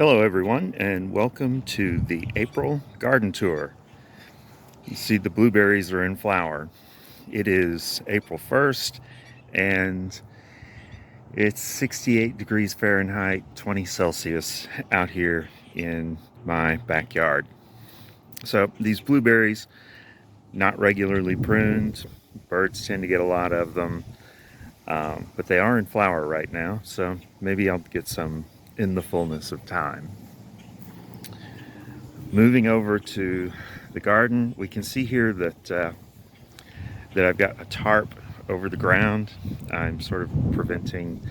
Hello everyone, and welcome to the April garden tour. You see the blueberries are in flower. It is April 1st and it's 68 degrees Fahrenheit, 20 Celsius out here in my backyard. So these blueberries, not regularly pruned, birds tend to get a lot of them, but they are in flower right now, so maybe I'll get some in the fullness of time. Moving over to the garden, we can see here that I've got a tarp over the ground. I'm sort of preventing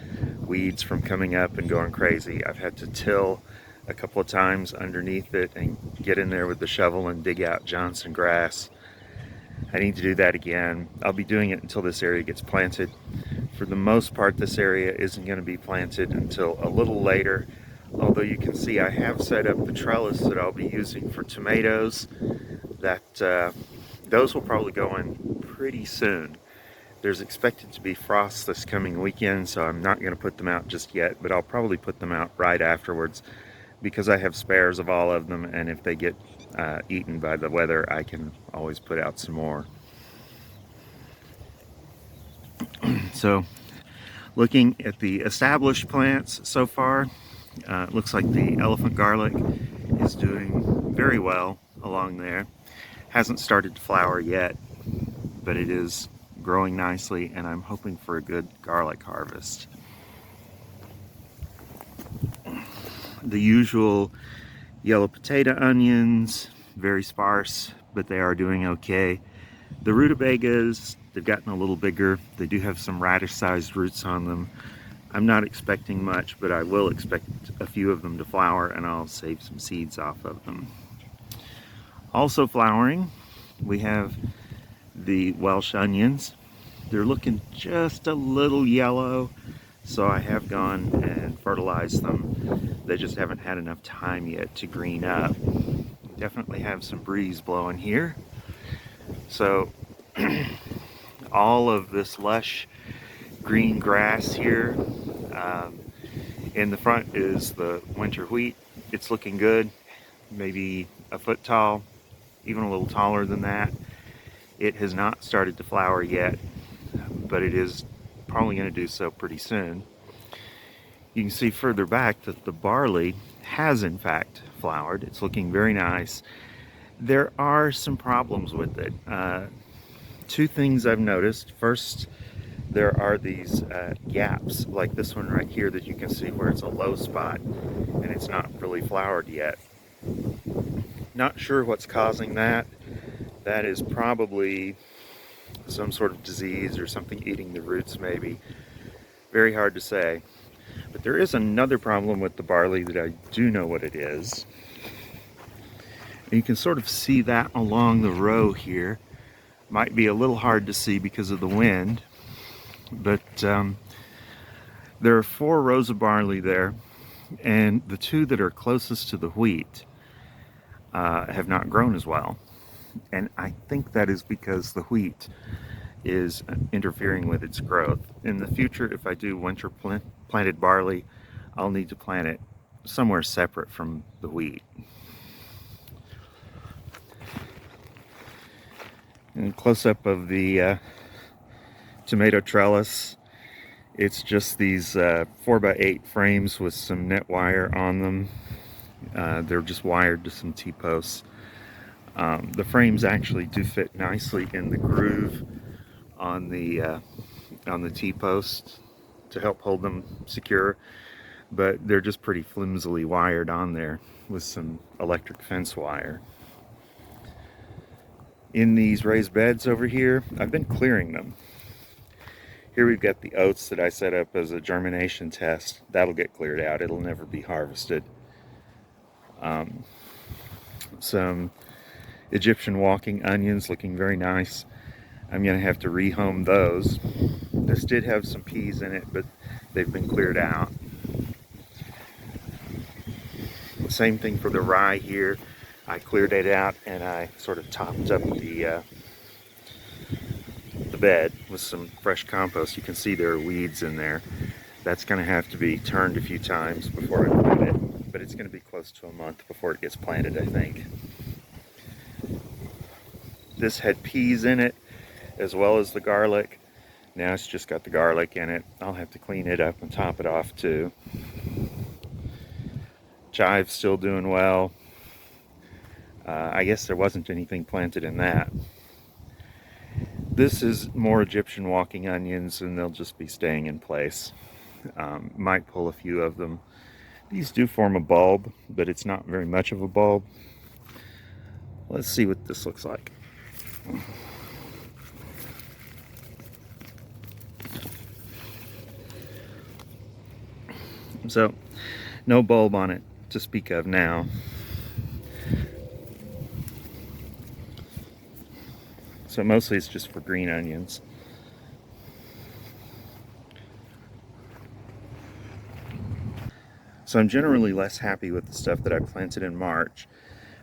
weeds from coming up and going crazy. I've had to till a couple of times underneath it and get in there with the shovel and dig out Johnson grass. I need to do that again. I'll be doing it until this area gets planted. For the most part, this area isn't going to be planted until a little later, although you can see I have set up the trellis that I'll be using for tomatoes. Those will probably go in pretty soon. There's expected to be frost this coming weekend, so I'm not going to put them out just yet, but I'll probably put them out right afterwards because I have spares of all of them, and if they get eaten by the weather, I can always put out some more. So, looking at the established plants so far, it looks like the elephant garlic is doing very well along there. Hasn't started to flower yet, but it is growing nicely, and I'm hoping for a good garlic harvest. The usual yellow potato onions, very sparse, but they are doing okay. The rutabagas, they've gotten a little bigger. They do have some radish-sized roots on them. I'm not expecting much, but I will expect a few of them to flower, and I'll save some seeds off of them. Also flowering, we have the Welsh onions. They're looking just a little yellow, so I have gone and fertilized them. They just haven't had enough time yet to green up. Definitely have some breeze blowing here. So all of this lush green grass here. In the front is the winter wheat. It's looking good, maybe a foot tall, even a little taller than that. It has not started to flower yet, but it is probably going to do so pretty soon. You can see further back that the barley has in fact flowered. It's looking very nice. There are some problems with it. Two things I've noticed. First, there are these gaps like this one right here that you can see where it's a low spot and it's not really flowered yet. Not sure what's causing that. That is probably some sort of disease or something eating the roots maybe. Very hard to say. But there is another problem with the barley that I do know what it is. And you can sort of see that along the row here. Might be a little hard to see because of the wind, but there are 4 rows of barley there, and the 2 that are closest to the wheat have not grown as well. And I think that is because the wheat is interfering with its growth. In the future, if I do winter planted barley, I'll need to plant it somewhere separate from the wheat. And close up of the tomato trellis. It's just these 4x8 frames with some net wire on them. They're just wired to some T-posts. The frames actually do fit nicely in the groove on the T-post to help hold them secure, but they're just pretty flimsily wired on there with some electric fence wire. In these raised beds over here, I've been clearing them. Here we've got the oats that I set up as a germination test. That'll get cleared out. It'll never be harvested. Some Egyptian walking onions looking very nice. I'm going to have to rehome those. This did have some peas in it, but they've been cleared out. Same thing for the rye here. I cleared it out and I sort of topped up the bed with some fresh compost. You can see there are weeds in there. That's going to have to be turned a few times before I put it. but it's going to be close to a month before it gets planted, I think. This had peas in it as well as the garlic. Now it's just got the garlic in it. I'll have to clean it up and top it off too. Chive's still doing well. I guess there wasn't anything planted in that. This is more Egyptian walking onions, and they'll just be staying in place. Might pull a few of them. These do form a bulb, but it's not very much of a bulb. Let's see what this looks like. So, no bulb on it to speak of now. So mostly it's just for green onions. So I'm generally less happy with the stuff that I planted in March.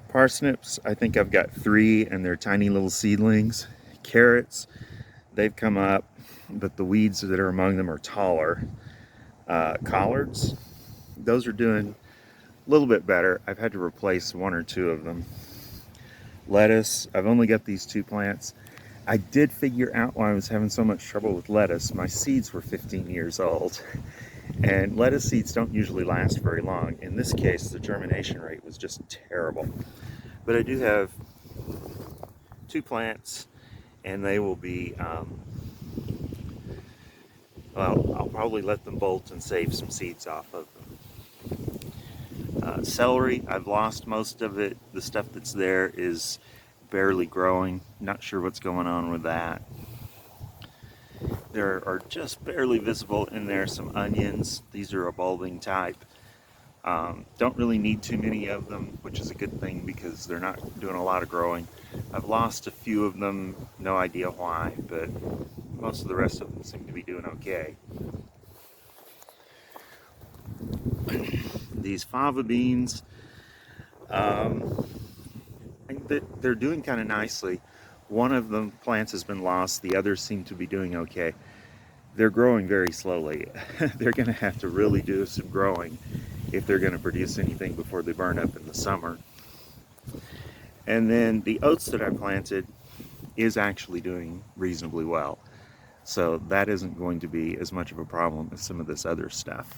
Parsnips, I think I've got 3, and they're tiny little seedlings. Carrots, they've come up, but the weeds that are among them are taller. Collards, those are doing a little bit better. I've had to replace 1 or 2 of them. Lettuce, I've only got these 2 plants. I did figure out why I was having so much trouble with lettuce. My seeds were 15 years old, and lettuce seeds don't usually last very long. In this case, the germination rate was just terrible. But I do have 2 plants, and they will be, well, I'll probably let them bolt and save some seeds off of them. Celery, I've lost most of it. The stuff that's there is barely growing. Not sure what's going on with that. There are just barely visible in there some onions. These are a bulbing type. Don't really need too many of them, which is a good thing because they're not doing a lot of growing. I've lost a few of them, no idea why, but most of the rest of them seem to be doing okay. These fava beans, I think that they're doing kind of nicely. One of the plants has been lost, the others seem to be doing okay. They're growing very slowly. They're going to have to really do some growing if they're going to produce anything before they burn up in the summer. And then the oats that I planted is actually doing reasonably well. So that isn't going to be as much of a problem as some of this other stuff.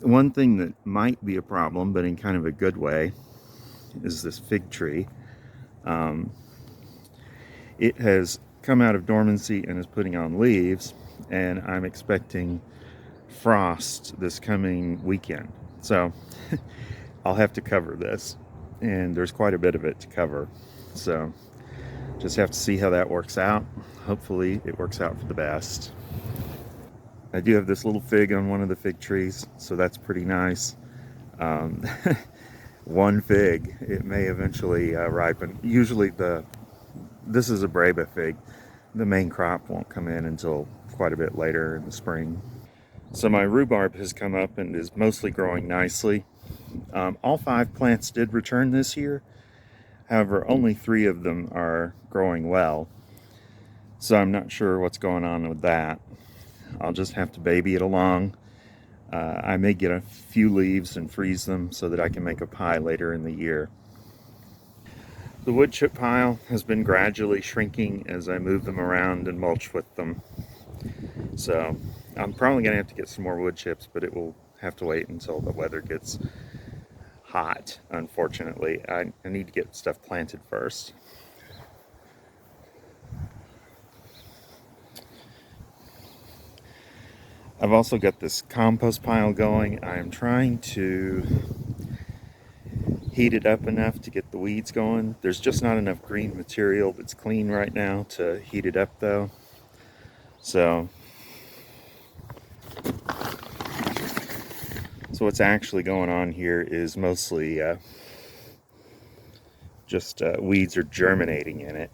One thing that might be a problem, but in kind of a good way, is this fig tree. It has come out of dormancy and is putting on leaves, and I'm expecting frost this coming weekend. So I'll have to cover this, and there's quite a bit of it to cover. So just have to see how that works out. Hopefully it works out for the best. I do have this little fig on one of the fig trees, so that's pretty nice. One fig, it may eventually ripen. Usually this is a Breba fig. The main crop won't come in until quite a bit later in the spring. So my rhubarb has come up and is mostly growing nicely. All 5 plants did return this year. However, only 3 of them are growing well. So I'm not sure what's going on with that. I'll just have to baby it along. I may get a few leaves and freeze them so that I can make a pie later in the year. The wood chip pile has been gradually shrinking as I move them around and mulch with them. So I'm probably going to have to get some more wood chips, but it will have to wait until the weather gets hot, unfortunately. I need to get stuff planted first. I've also got this compost pile going. I'm trying to heat it up enough to get the weeds going. There's just not enough green material that's clean right now to heat it up though. So what's actually going on here is mostly just weeds are germinating in it.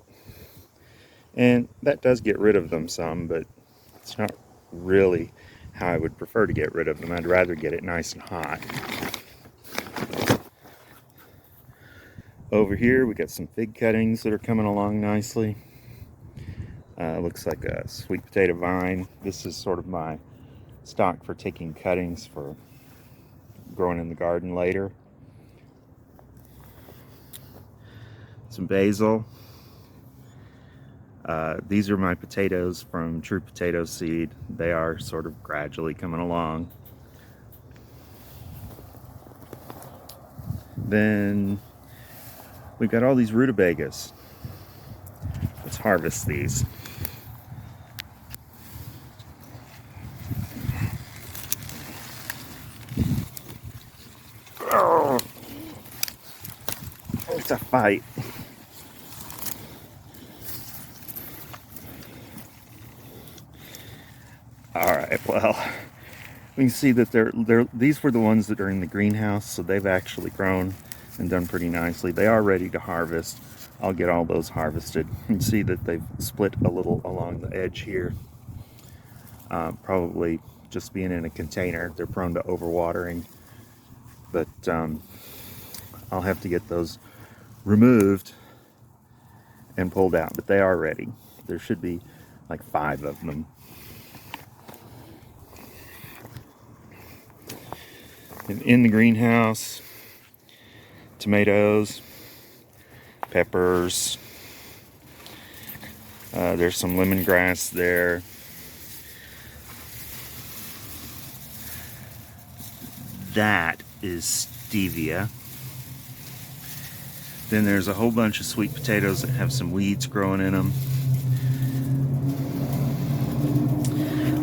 And that does get rid of them some, but it's not really how I would prefer to get rid of them. I'd rather get it nice and hot. Over here we got some fig cuttings that are coming along nicely. Looks like a sweet potato vine. This is sort of my stock for taking cuttings for growing in the garden later. Some basil. These are my potatoes from True Potato Seed. They are sort of gradually coming along. Then we've got all these rutabagas. Let's harvest these. Oh, it's a fight. All right, well, we can see that these were the ones that are in the greenhouse, so they've actually grown and done pretty nicely. They are ready to harvest. I'll get all those harvested. You can see that they've split a little along the edge here. Probably just being in a container, they're prone to overwatering. But I'll have to get those removed and pulled out, but they are ready. There should be like 5 of them. And in the greenhouse, tomatoes, peppers, there's some lemongrass there. That is stevia. Then there's a whole bunch of sweet potatoes that have some weeds growing in them.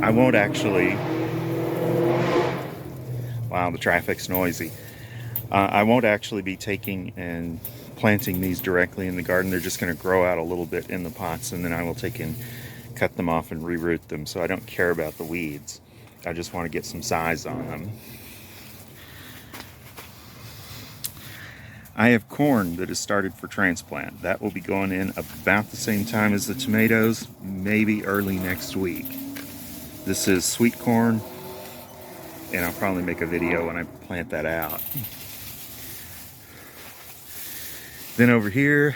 I won't actually... Wow, the traffic's noisy. I won't actually be taking and planting these directly in the garden. They're just going to grow out a little bit in the pots, and then I will take and cut them off and reroot them. So I don't care about the weeds. I just want to get some size on them. I have corn that has started for transplant. That will be going in about the same time as the tomatoes, maybe early next week. This is sweet corn, and I'll probably make a video when I plant that out. Then over here,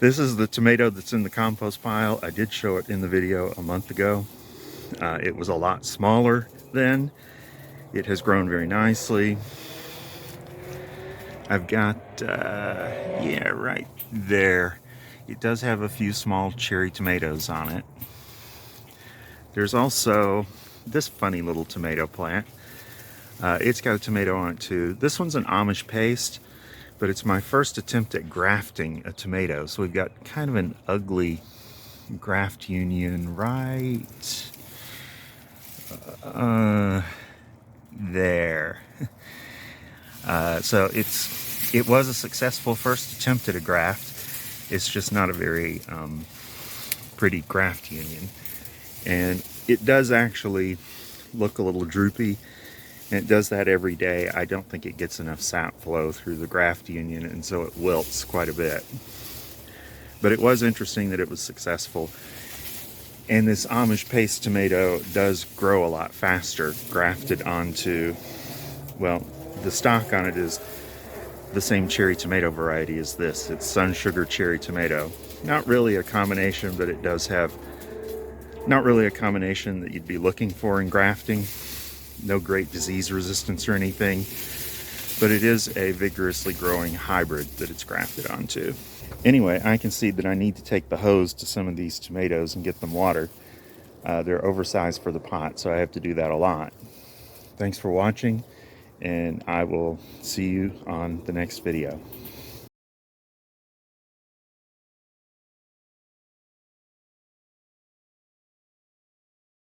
this is the tomato that's in the compost pile. I did show it in the video a month ago. It was a lot smaller then. It has grown very nicely. I've got, yeah, right there. It does have a few small cherry tomatoes on it. There's also this funny little tomato plant. It's got a tomato on it too. This one's an Amish paste, but it's my first attempt at grafting a tomato. So we've got kind of an ugly graft union right there. So it was a successful first attempt at a graft. It's just not a very pretty graft union. And it does actually look a little droopy, and it does that every day. I don't think it gets enough sap flow through the graft union, and so it wilts quite a bit. But it was interesting that it was successful. And this Amish paste tomato does grow a lot faster, grafted onto, well, the stock on it is the same cherry tomato variety as this. It's Sun Sugar Cherry Tomato. Not really a combination, but it does have, not really a combination that you'd be looking for in grafting. No great disease resistance or anything, but it is a vigorously growing hybrid that it's grafted onto. Anyway, I can see that I need to take the hose to some of these tomatoes and get them water. They're oversized for the pot, so I have to do that a lot. Thanks for watching, and I will see you on the next video.